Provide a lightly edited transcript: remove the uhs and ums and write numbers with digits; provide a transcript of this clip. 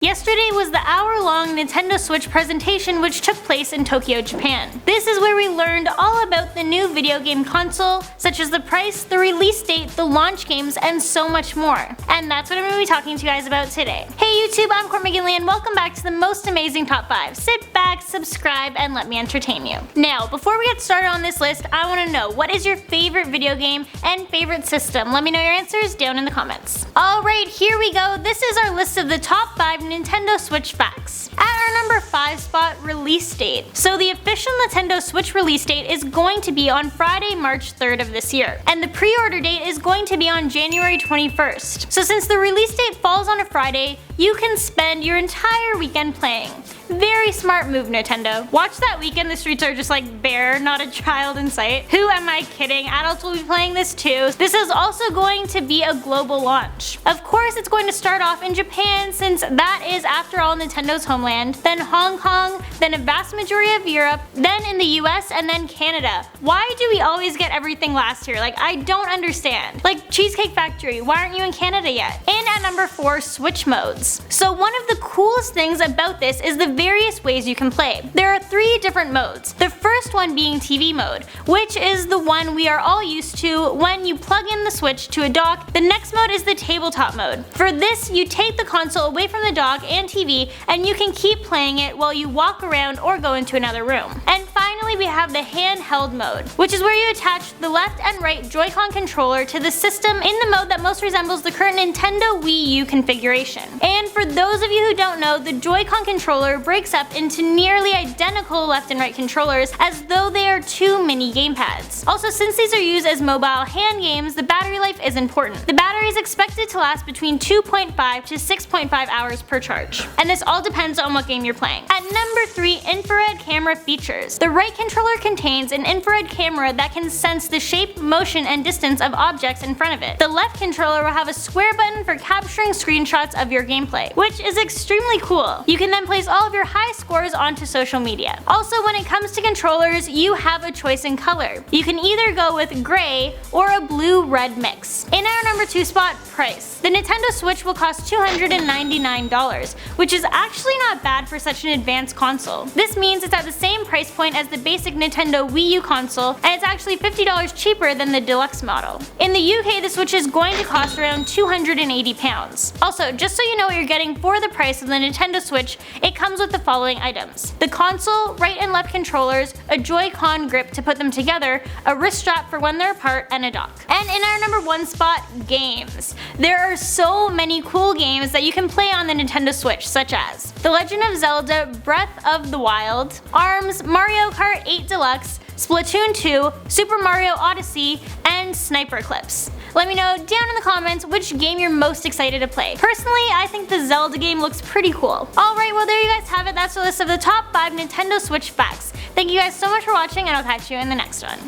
Yesterday was the hour-long Nintendo Switch presentation which took place in Tokyo, Japan. This is where we learned all about the new video game console, such as the price, the release date, the launch games, and so much more. And that's what I'm going to be talking to you guys about today. Hey YouTube, I'm Court McGinley and welcome back to the most amazing top 5. Sit back, subscribe, and let me entertain you. Now, before we get started on this list, I want to know, what is your favorite video game and favorite system? Let me know your answers down in the comments. Alright, here we go. This is our list of the top 5 Nintendo Switch facts. At our number 5 spot, release date. So the official Nintendo Switch release date is going to be on Friday, March 3rd of this year. And the pre-order date is going to be on January 21st. So since the release date falls on a Friday, you can spend your entire weekend playing. Very smart move, Nintendo. Watch that weekend, the streets are just like bare, not a child in sight. Who am I kidding? Adults will be playing this too. This is also going to be a global launch. Of course, it's going to start off in Japan since that is, after all, Nintendo's homeland, then Hong Kong, then a vast majority of Europe, then in the US, and then Canada. Why do we always get everything last year? Like, I don't understand. Like Cheesecake Factory, why aren't you in Canada yet? And at number 4, Switch modes. So one of the coolest things about this is the various ways you can play. There are 3 different modes. The first one being TV mode, which is the one we are all used to when you plug in the Switch to a dock. The next mode is the tabletop mode. For this, you take the console away from the dock and TV and you can keep playing it while you walk around or go into another room. And finally, we have the handheld mode, which is where you attach the left and right Joy-Con controller to the system in the mode that most resembles the current Nintendo Wii U configuration. And for those of you who don't know, the Joy-Con controller breaks up into nearly identical left and right controllers as though they are 2 mini gamepads. Also, since these are used as mobile hand games, the battery life is important. The battery is expected to last between 2.5 to 6.5 hours per charge. And this all depends on what game you're playing. At number 3, infrared camera features. The right controller contains an infrared camera that can sense the shape, motion, and distance of objects in front of it. The left controller will have a square button for capturing screenshots of your gameplay, which is extremely cool. You can then place all of your high scores onto social media. Also, when it comes to controllers, you have a choice in color. You can either go with gray or a blue-red mix. In our number 2 spot, price. The Nintendo Switch will cost $299, which is actually not bad for such an advanced console. This means it's at the same price point as the basic Nintendo Wii U console, and it's actually $50 cheaper than the deluxe model. In the UK, the Switch is going to cost around £280. Also, just so you know what you're getting for the price of the Nintendo Switch, it comes with the following items: the console, right and left controllers, a Joy-Con grip to put them together, a wrist strap for when they're apart, and a dock. And in our number 1 spot, games. There are so many cool games that you can play on the Nintendo Switch, such as The Legend of Zelda Breath of the Wild, ARMS, Mario Kart 8 Deluxe, Splatoon 2, Super Mario Odyssey, and Sniper Clips. Let me know down in the comments which game you're most excited to play. Personally, I think the Zelda game looks pretty cool. Alright, well there you guys have it. That's the list of the top 5 Nintendo Switch facts. Thank you guys so much for watching, and I'll catch you in the next one.